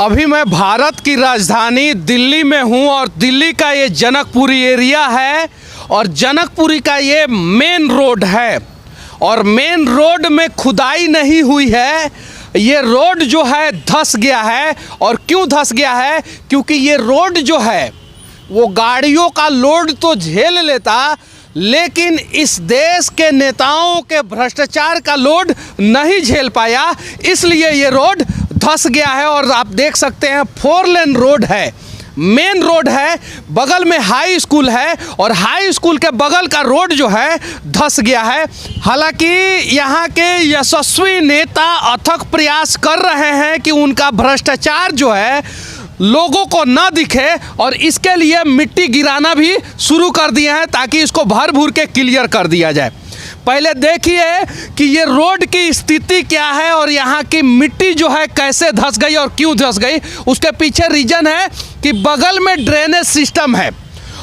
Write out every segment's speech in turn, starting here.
अभी मैं भारत की राजधानी दिल्ली में हूँ और दिल्ली का ये जनकपुरी एरिया है और जनकपुरी का ये मेन रोड है और मेन रोड में खुदाई नहीं हुई है। ये रोड जो है धंस गया है। और क्यों धंस गया है? क्योंकि ये रोड जो है वो गाड़ियों का लोड तो झेल लेता, लेकिन इस देश के नेताओं के भ्रष्टाचार का लोड नहीं झेल पाया, इसलिए ये रोड धंस गया है। और आप देख सकते हैं 4 लेन रोड है, मेन रोड है, बगल में हाई स्कूल है और हाई स्कूल के बगल का रोड जो है धंस गया है। हालांकि यहाँ के यशस्वी नेता अथक प्रयास कर रहे हैं कि उनका भ्रष्टाचार जो है लोगों को ना दिखे और इसके लिए मिट्टी गिराना भी शुरू कर दिए हैं ताकि इसको भर भूर के क्लियर कर दिया जाए। पहले देखिए कि ये रोड की स्थिति क्या है और यहाँ की मिट्टी जो है कैसे धंस गई और क्यों धंस गई। उसके पीछे रीजन है कि बगल में ड्रेनेज सिस्टम है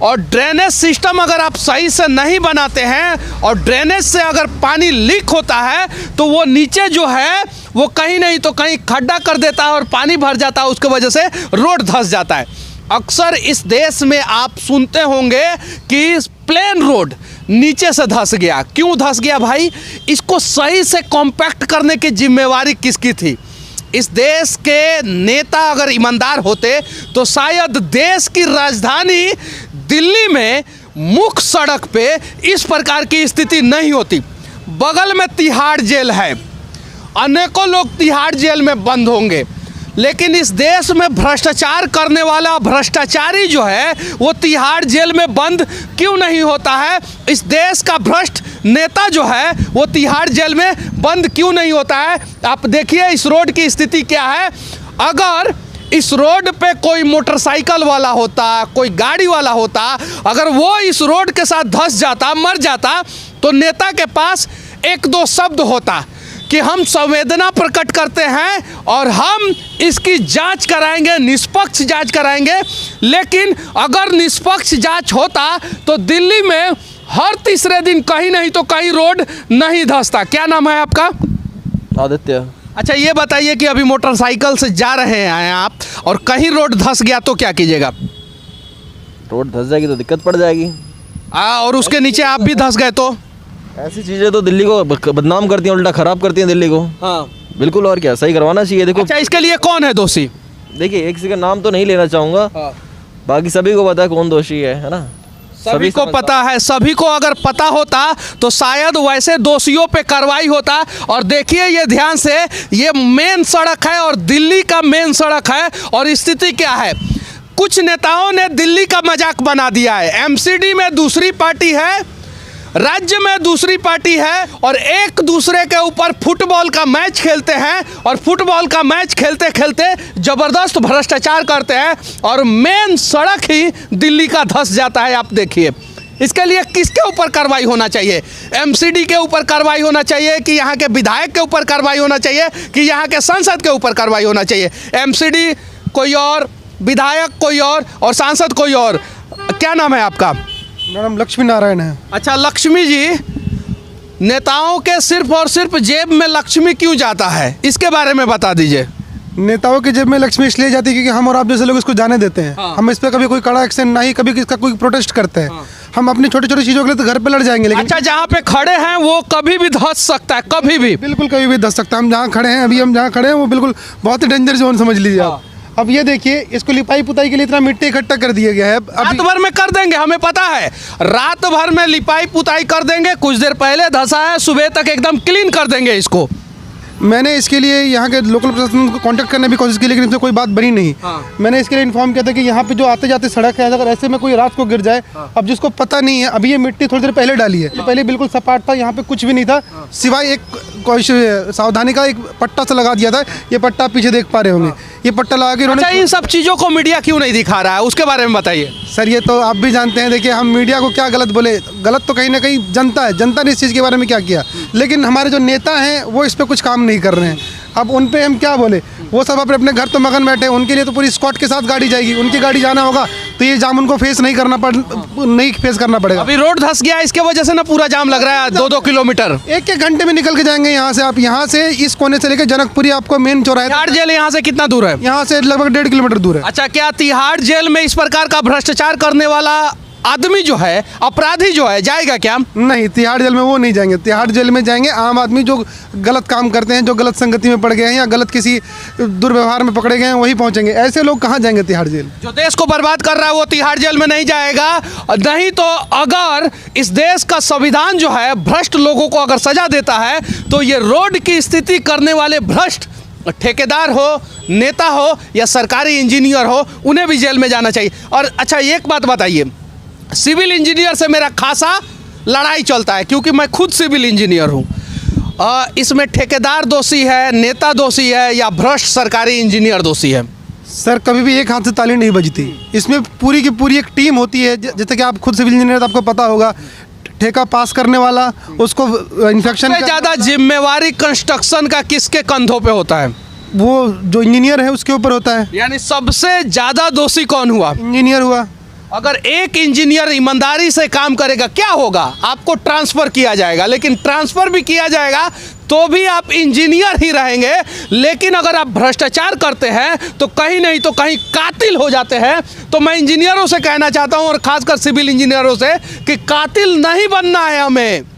और ड्रेनेज सिस्टम अगर आप सही से नहीं बनाते हैं और ड्रेनेज से अगर पानी लीक होता है तो वो नीचे जो है वो कहीं नहीं तो कहीं खड्डा कर देता है और पानी भर जाता है, उसकी वजह से रोड धंस जाता है। अक्सर इस देश में आप सुनते होंगे कि प्लेन रोड नीचे से धंस गया। क्यों धंस गया भाई? इसको सही से कॉम्पैक्ट करने की जिम्मेवारी किसकी थी? इस देश के नेता अगर ईमानदार होते तो शायद देश की राजधानी दिल्ली में मुख्य सड़क पे इस प्रकार की स्थिति नहीं होती। बगल में तिहाड़ जेल है, अनेकों लोग तिहाड़ जेल में बंद होंगे, लेकिन इस देश में भ्रष्टाचार करने वाला भ्रष्टाचारी जो है वो तिहाड़ जेल में बंद क्यों नहीं होता है? इस देश का भ्रष्ट नेता जो है वो तिहाड़ जेल में बंद क्यों नहीं होता है? आप देखिए इस रोड की स्थिति क्या है। अगर इस रोड पे कोई मोटरसाइकिल वाला होता, कोई गाड़ी वाला होता, अगर वो इस रोड के साथ धंस जाता, मर जाता, तो नेता के पास 1-2 शब्द होता कि हम संवेदना प्रकट करते हैं और हम इसकी जांच कराएंगे, निष्पक्ष जांच कराएंगे। लेकिन अगर निष्पक्ष जांच होता तो दिल्ली में हर तीसरे दिन कहीं नहीं तो कहीं रोड नहीं धंसता। क्या नाम है आपका? आदित्य। अच्छा, ये बताइए कि अभी मोटरसाइकिल से जा रहे हैं आप और कहीं रोड धंस गया तो क्या कीजिएगा? रोड धंस जाएगी तो दिक्कत पड़ जाएगी। और उसके नीचे आप भी धंस गए तो? ऐसी चीज़ें तो दिल्ली को बदनाम करती हैं, उल्टा खराब करती हैं दिल्ली को। हाँ बिल्कुल, और क्या, सही करवाना चाहिए। देखो, अच्छा, इसके लिए कौन है दोषी? देखिए, एक किसी का नाम तो नहीं लेना चाहूँगा। बाकी सभी को पता है कौन दोषी है ना? सभी को पता है। सभी को अगर पता होता तो शायद वैसे दोषियों पे कार्रवाई होता। और देखिए ये ध्यान से, ये मेन सड़क है और दिल्ली का मेन सड़क है और स्थिति क्या है? कुछ नेताओं ने दिल्ली का मजाक बना दिया है। एमसीडी में दूसरी पार्टी है, राज्य में दूसरी पार्टी है और एक दूसरे के ऊपर फुटबॉल का मैच खेलते हैं और फुटबॉल का मैच खेलते खेलते ज़बरदस्त भ्रष्टाचार करते हैं और मेन सड़क ही दिल्ली का धंस जाता है। आप देखिए, इसके लिए किसके ऊपर कार्रवाई होना चाहिए? एमसीडी के ऊपर कार्रवाई होना चाहिए कि यहाँ के विधायक के ऊपर कार्रवाई होना चाहिए कि यहाँ के सांसद के ऊपर कार्रवाई होना चाहिए? एमसीडी कोई और, विधायक कोई और सांसद कोई और। क्या नाम है आपका? मेरा नाम लक्ष्मी नारायण है। अच्छा लक्ष्मी जी, नेताओं के सिर्फ और सिर्फ जेब में लक्ष्मी क्यों जाता है, इसके बारे में बता दीजिए। नेताओं की जेब में लक्ष्मी इसलिए जाती है क्योंकि हम और आप जैसे लोग इसको जाने देते हैं। हम इस पर कभी कोई कड़ा एक्शन नहीं, कभी किसका कोई प्रोटेस्ट करते हैं। हम अपनी छोटी छोटी चीज़ों के लिए तो घर पे लड़ जाएंगे, लेकिन अच्छा, जहाँ पे खड़े हैं वो कभी भी धंस सकता है, कभी भी, बिल्कुल कभी भी धंस सकता है। हम जहाँ खड़े हैं, अभी हम जहाँ खड़े हैं वो बिल्कुल बहुत ही डेंजर जोन समझ लीजिए आप। अब ये देखिए, इसको लिपाई पुताई के लिए इतना मिट्टी इकट्ठा कर दिया गया है। रात भर में कर देंगे, हमें पता है, रात भर में लिपाई पुताई कर देंगे। कुछ देर पहले धंसा है, सुबह तक एकदम क्लीन कर देंगे इसको। मैंने इसके लिए यहाँ के लोकल प्रशासन को कांटेक्ट करने की कोशिश की, लेकिन इससे कोई बात बनी नहीं। मैंने इसके लिए इन्फॉर्म किया था कि यहाँ पे जो आते जाते सड़क है, अगर ऐसे में कोई रात को गिर जाए, अब जिसको पता नहीं है, अभी ये मिट्टी थोड़ी देर पहले डाली है, पहले बिल्कुल सपाट था, यहाँ पे कुछ भी नहीं था सिवाय एक कोई सावधानी का एक पट्टा सा लगा दिया था। ये पट्टा पीछे देख पा रहे होंगे, ये पट्टा लगा के अच्छा, इन सब चीज़ों को मीडिया क्यों नहीं दिखा रहा है, उसके बारे में बताइए। सर ये तो आप भी जानते हैं। देखिए, हम मीडिया को क्या गलत बोले, गलत तो कहीं ना कहीं जनता है। जनता ने इस चीज़ के बारे में क्या किया, लेकिन हमारे जो नेता हैं वो इस पर कुछ काम नहीं कर रहे हैं। अब उन पे हम क्या बोले, वो सब अपने अपने घर तो मगन बैठे, उनके लिए तो पूरी स्क्वाड के साथ गाड़ी जाएगी, उनकी गाड़ी जाना होगा तो ये जाम उनको नहीं फेस करना पड़ेगा। अभी रोड धंस गया, इसके वजह से ना पूरा जाम लग रहा है 2-2 किलोमीटर। एक घंटे में निकल के जाएंगे यहाँ से। आप यहाँ से इस कोने से लेकर जनकपुरी आपको मेन चौराहे, तिहाड़ जेल यहाँ से कितना दूर है? यहाँ से लगभग 1.5 किलोमीटर दूर है। अच्छा, क्या तिहाड़ जेल में इस प्रकार का भ्रष्टाचार करने वाला आदमी जो है, अपराधी जो है, जाएगा क्या? नहीं, तिहाड़ जेल में वो नहीं जाएंगे। तिहाड़ जेल में जाएंगे आम आदमी जो गलत काम करते हैं, जो गलत संगति में पड़ गए हैं या गलत किसी दुर्व्यवहार में पकड़े गए हैं, वही पहुंचेंगे। ऐसे लोग कहाँ जाएंगे तिहाड़ जेल? जो देश को बर्बाद कर रहा है वो तिहाड़ जेल में नहीं जाएगा। नहीं तो अगर इस देश का संविधान जो है भ्रष्ट लोगों को अगर सजा देता है तो ये रोड की स्थिति करने वाले भ्रष्ट ठेकेदार हो, नेता हो या सरकारी इंजीनियर हो, उन्हें भी जेल में जाना चाहिए। और अच्छा, एक बात बताइए, सिविल इंजीनियर से मेरा खासा लड़ाई चलता है क्योंकि मैं खुद सिविल इंजीनियर हूँ। इसमें ठेकेदार दोषी है, नेता दोषी है या भ्रष्ट सरकारी इंजीनियर दोषी है? सर, कभी भी एक हाथ से ताली नहीं बजती। इसमें पूरी की पूरी एक टीम होती है। जैसे कि आप खुद सिविल इंजीनियर, तो आपको पता होगा, ठेका पास करने वाला, उसको इन्फेक्शन सबसे ज़्यादा जिम्मेवारी कंस्ट्रक्शन का किसके कंधों पे होता है? वो जो इंजीनियर है उसके ऊपर होता है। यानी सबसे ज़्यादा दोषी कौन हुआ? इंजीनियर हुआ। अगर एक इंजीनियर ईमानदारी से काम करेगा, क्या होगा? आपको ट्रांसफ़र किया जाएगा, लेकिन ट्रांसफ़र भी किया जाएगा तो भी आप इंजीनियर ही रहेंगे। लेकिन अगर आप भ्रष्टाचार करते हैं तो कहीं नहीं तो कहीं कातिल हो जाते हैं। तो मैं इंजीनियरों से कहना चाहता हूं, और खासकर सिविल इंजीनियरों से, कि कातिल नहीं बनना है, हमें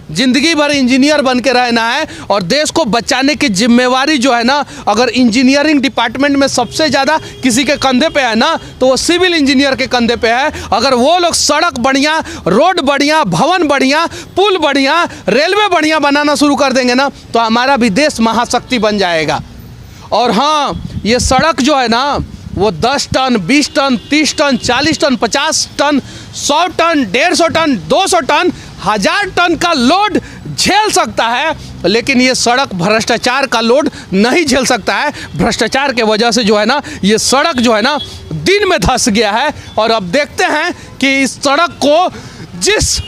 ज़िंदगी भर इंजीनियर बन के रहना है। और देश को बचाने की जिम्मेवारी जो है ना, अगर इंजीनियरिंग डिपार्टमेंट में सबसे ज़्यादा किसी के कंधे पे है ना, तो वो सिविल इंजीनियर के कंधे पे है। अगर वो लोग सड़क बढ़िया, रोड बढ़िया, भवन बढ़िया, पुल बढ़िया, रेलवे बढ़िया बनाना शुरू कर देंगे ना, तो हमारा भी देश महाशक्ति बन जाएगा। और हाँ, ये सड़क जो है ना, वो 10 ton, 20 ton, 30 ton, 40 ton, 50 ton, 100 ton, 150 ton, 200 ton, 1000 ton का लोड झेल सकता है, लेकिन ये सड़क भ्रष्टाचार का लोड नहीं झेल सकता है। भ्रष्टाचार के वजह से जो है ना, ये सड़क जो है ना दिन में धंस गया है। और अब देखते हैं कि इस सड़क को जिस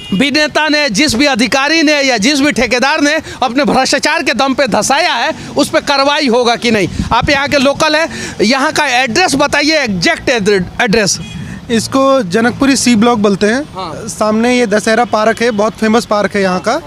भी नेता ने, जिस भी अधिकारी ने या जिस भी ठेकेदार ने अपने भ्रष्टाचार के दम पे धंसाया है, उस पर कार्रवाई होगा कि नहीं। आप यहाँ के लोकल है, यहाँ का एड्रेस बताइए, एग्जैक्ट एड्रेस। इसको जनकपुरी सी ब्लॉक बोलते हैं। हाँ। सामने ये दशहरा पार्क है, बहुत फेमस पार्क है यहाँ का।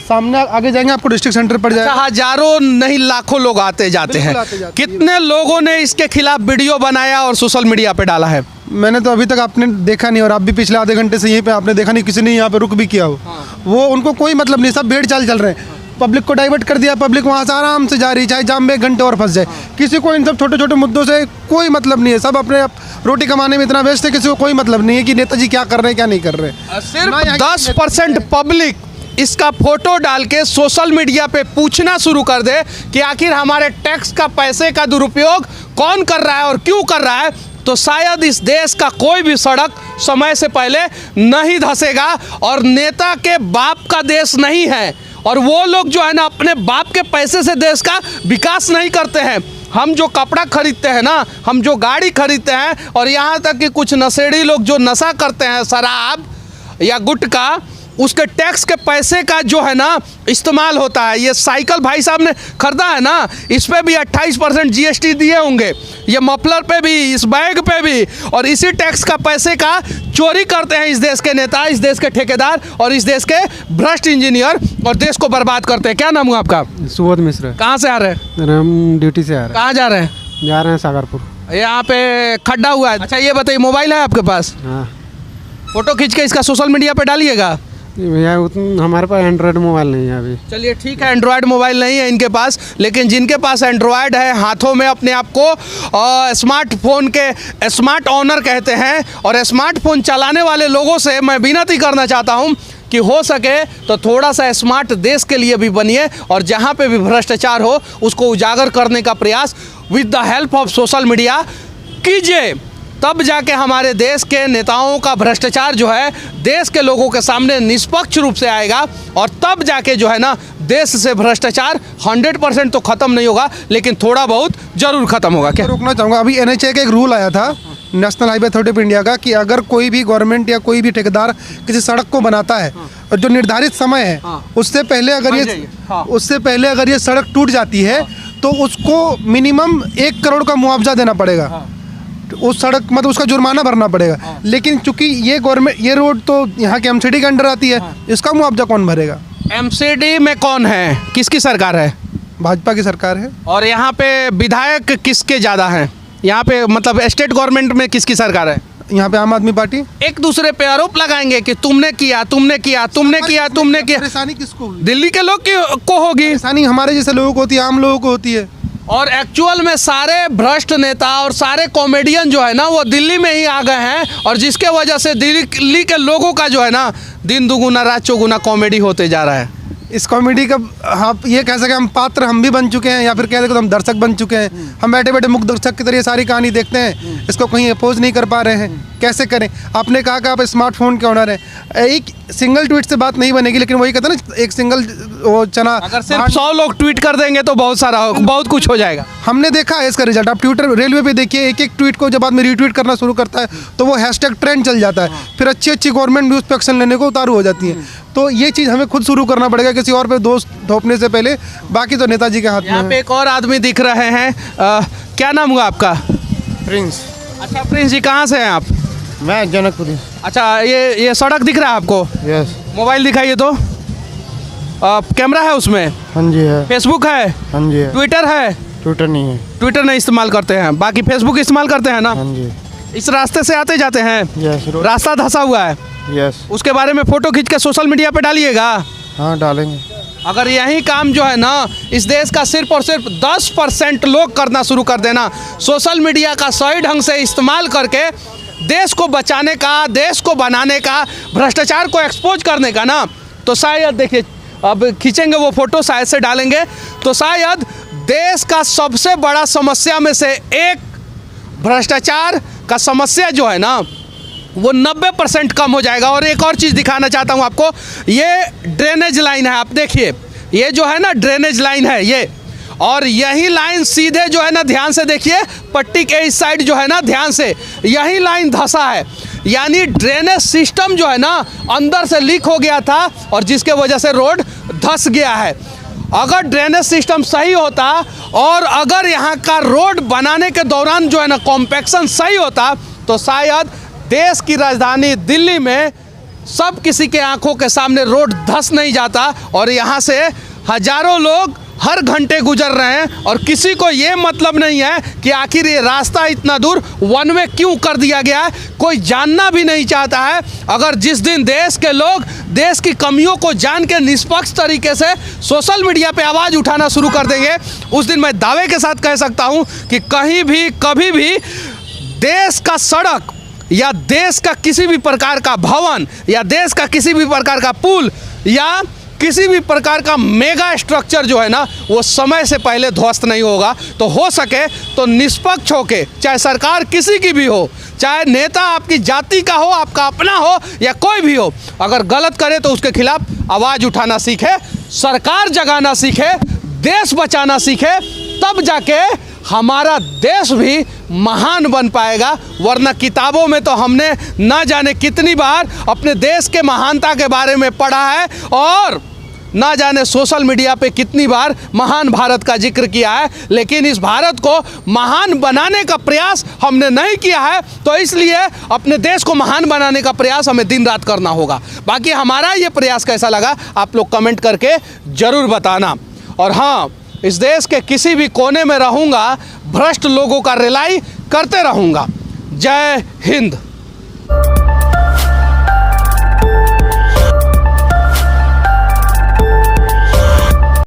सामने आगे जाएंगे आपको डिस्ट्रिक्ट सेंटर पड़ जाएगा। हजारों नहीं लाखों लोग आते जाते हैं। कितने लोगों ने इसके खिलाफ वीडियो बनाया और सोशल मीडिया पे डाला है? मैंने तो अभी तक आपने देखा नहीं, और आप भी पिछले आधे घंटे से यहीं पे आपने देखा नहीं, किसी ने यहाँ पे रुक भी किया हो। वो उनको कोई मतलब नहीं, सब भेड़ चाल चल रहे हैं। पब्लिक को डाइवर्ट कर दिया, पब्लिक वहाँ से आराम से जा रही है, चाहे जाम में 1 घंटे और फंस जाए। किसी को इन सब छोटे छोटे मुद्दों से कोई मतलब नहीं है। सब अपने रोटी कमाने में इतना व्यस्त है, किसी को कोई मतलब नहीं है कि नेताजी क्या कर रहे हैं, क्या नहीं कर रहे हैं। सिर्फ 10% पब्लिक इसका फोटो डाल के सोशल मीडिया पे पूछना शुरू कर दे कि आखिर हमारे टैक्स का पैसे का दुरुपयोग कौन कर रहा है और क्यों कर रहा है, तो शायद इस देश का कोई भी सड़क समय से पहले नहीं धंसेगा। और नेता के बाप का देश नहीं है, और वो लोग जो है ना अपने बाप के पैसे से देश का विकास नहीं करते हैं। हम जो कपड़ा खरीदते हैं ना, हम जो गाड़ी खरीदते हैं, और यहाँ तक कि कुछ नशेड़ी लोग जो नशा करते हैं, शराब या गुटखा, उसके टैक्स के पैसे का जो है ना इस्तेमाल होता है। ये साइकिल भाई साहब ने खरीदा है ना, इस पे भी 28% GST दिए होंगे, ये मफलर पे भी, इस बैग पे भी, और इसी टैक्स का पैसे का चोरी करते हैं इस देश के नेता, इस देश के ठेकेदार और इस देश के भ्रष्ट इंजीनियर, और देश को बर्बाद करते हैं। क्या नाम हुआ आपका? सुबोध मिश्र। कहाँ से आ रहे हैं? हम ड्यूटी से आ रहे कहाँ जा रहे हैं? हैं, जा रहे हैं सागरपुर। यहाँ पे खड्डा हुआ है। अच्छा, ये बताइए, मोबाइल है आपके पास? हाँ फोटो खींच के इसका सोशल मीडिया पे डालिएगा। भैया, हमारे पास एंड्रॉयड मोबाइल नहीं है अभी। चलिए ठीक है, एंड्रॉयड मोबाइल नहीं है इनके पास, लेकिन जिनके पास एंड्रॉयड है, हाथों में अपने आप को स्मार्टफोन के स्मार्ट ओनर कहते हैं, और स्मार्टफोन चलाने वाले लोगों से मैं विनती करना चाहता हूं कि हो सके तो थोड़ा सा स्मार्ट देश के लिए भी बनिए, और जहां पे भी भ्रष्टाचार हो उसको उजागर करने का प्रयास with the help of social media कीजिए। तब जाके हमारे देश के नेताओं का भ्रष्टाचार जो है देश के लोगों के सामने निष्पक्ष रूप से आएगा, और तब जाके जो है ना देश से भ्रष्टाचार 100% तो ख़त्म नहीं होगा, लेकिन थोड़ा बहुत जरूर ख़त्म होगा। क्या रोकना चाहूँगा, अभी NHA का एक रूल आया था, national highway authority of India का कि अगर कोई भी गवर्नमेंट या कोई भी ठेकेदार किसी सड़क को बनाता है और जो निर्धारित समय है उससे पहले अगर ये सड़क टूट जाती है तो उसको मिनिमम 1 करोड़ का मुआवजा देना पड़ेगा। उस सड़क मतलब उसका जुर्माना भरना पड़ेगा। लेकिन चूंकि ये रोड तो यहाँ के एमसीडी के अंडर आती है, इसका मुआवजा कौन भरेगा? एमसीडी में कौन है, किसकी सरकार है? भाजपा की सरकार है। और यहाँ पे विधायक किसके ज़्यादा हैं? यहाँ पे मतलब स्टेट गवर्नमेंट में किसकी सरकार है? यहाँ पे आम आदमी पार्टी। एक दूसरे पे आरोप लगाएंगे कि तुमने किया। परेशानी किसको? दिल्ली के लोग को होगी। परेशानी हमारे जैसे लोगों को होती है, आम लोगों को होती है। और एक्चुअल में सारे भ्रष्ट नेता और सारे कॉमेडियन जो है ना वो दिल्ली में ही आ गए हैं, और जिसके वजह से दिल्ली के लोगों का जो है ना दिन दुगुना रात चौगुना कॉमेडी होते जा रहा है। इस कॉमेडी का आप ये कह सके हम पात्र हम भी बन चुके हैं, या फिर कह सके तो हम दर्शक बन चुके हैं। हम बैठे बैठे मुख्य दर्शक की तरह सारी कहानी देखते हैं, इसको कहीं अपोज नहीं कर पा रहे हैं। कैसे करें? आपने कहा कि आप स्मार्टफोन के ऑनर हैं, एक सिंगल ट्वीट से बात नहीं बनेगी, लेकिन वही कहते हैं ना एक सिंगल वो चना अगर सिर्फ 100 लोग ट्वीट कर देंगे तो बहुत कुछ हो जाएगा। हमने देखा है इसका रिजल्ट। आप ट्विटर रेलवे पे देखिए, एक ट्वीट को जब आदमी रीट्वीट करना शुरू करता है तो वो हैशटैग ट्रेंड चल जाता है, फिर अच्छी गवर्नमेंट न्यूज़ पे एक्शन लेने को उतारू हो जाती है। तो ये चीज़ हमें खुद शुरू करना पड़ेगा, किसी और पे दोष थोपने से पहले। बाकी तो नेताजी के हाथ में है। यहाँ पे एक और आदमी दिख रहे हैं, क्या नाम हुआ आपका? प्रिंस। अच्छा प्रिंस जी, कहाँ से हैं आप? मैं जनकपुरी। अच्छा, ये सड़क दिख रहा है आपको? यस। मोबाइल दिखाइए तो। कैमरा है उसमें? हाँ जी है। फेसबुक है? हाँ जी है। ट्विटर है? ट्विटर नहीं है। ट्विटर नहीं इस्तेमाल करते हैं, बाकी फेसबुक इस्तेमाल करते हैं ना? हाँ जी। इस रास्ते से आते जाते हैं? यस। रास्ता धंसा हुआ है? यस। उसके बारे में फोटो खींच के सोशल मीडिया पे डालिएगा। हाँ डालेंगे। अगर यही काम जो है ना इस देश का सिर्फ और सिर्फ 10% लोग करना शुरू कर देना, सोशल मीडिया का सही ढंग से इस्तेमाल करके देश को बचाने का, देश को बनाने का, भ्रष्टाचार को एक्सपोज करने का ना, तो शायद देखिए अब खींचेंगे वो फोटो, शायद से डालेंगे तो शायद देश का सबसे बड़ा समस्या में से एक भ्रष्टाचार का समस्या जो है ना वो 90% कम हो जाएगा। और एक और चीज़ दिखाना चाहता हूँ आपको, ये ड्रेनेज लाइन है, आप देखिए ये जो है ना ड्रेनेज लाइन है ये, और यही लाइन सीधे जो है ना ध्यान से देखिए पट्टी के इस साइड जो है ना ध्यान से यही लाइन धंसा है, यानी ड्रेनेज सिस्टम जो है ना अंदर से लीक हो गया था और जिसके वजह से रोड धंस गया है। अगर ड्रेनेज सिस्टम सही होता और अगर यहाँ का रोड बनाने के दौरान जो है ना कॉम्पैक्शन सही होता तो शायद देश की राजधानी दिल्ली में सब किसी के आंखों के सामने रोड धंस नहीं जाता, और यहाँ से हजारों लोग हर घंटे गुजर रहे हैं और किसी को ये मतलब नहीं है कि आखिर ये रास्ता इतना दूर वन वे क्यों कर दिया गया है, कोई जानना भी नहीं चाहता है। अगर जिस दिन देश के लोग देश की कमियों को जान के निष्पक्ष तरीके से सोशल मीडिया पे आवाज़ उठाना शुरू कर देंगे, उस दिन मैं दावे के साथ कह सकता हूँ कि कहीं भी कभी भी देश का सड़क या देश का किसी भी प्रकार का भवन या देश का किसी भी प्रकार का पुल या किसी भी प्रकार का मेगा स्ट्रक्चर जो है ना वो समय से पहले ध्वस्त नहीं होगा। तो हो सके तो निष्पक्ष होके, चाहे सरकार किसी की भी हो, चाहे नेता आपकी जाति का हो, आपका अपना हो या कोई भी हो, अगर गलत करे तो उसके खिलाफ आवाज़ उठाना सीखे, सरकार जगाना सीखे, देश बचाना सीखे, तब जाके हमारा देश भी महान बन पाएगा। वरना किताबों में तो हमने ना जाने कितनी बार अपने देश के महानता के बारे में पढ़ा है और ना जाने सोशल मीडिया पे कितनी बार महान भारत का जिक्र किया है, लेकिन इस भारत को महान बनाने का प्रयास हमने नहीं किया है। तो इसलिए अपने देश को महान बनाने का प्रयास हमें दिन रात करना होगा। बाकी हमारा ये प्रयास कैसा लगा आप लोग कमेंट करके ज़रूर बताना। और हाँ, इस देश के किसी भी कोने में रहूँगा, भ्रष्ट लोगों का रिलाई करते रहूँगा। जय हिंद।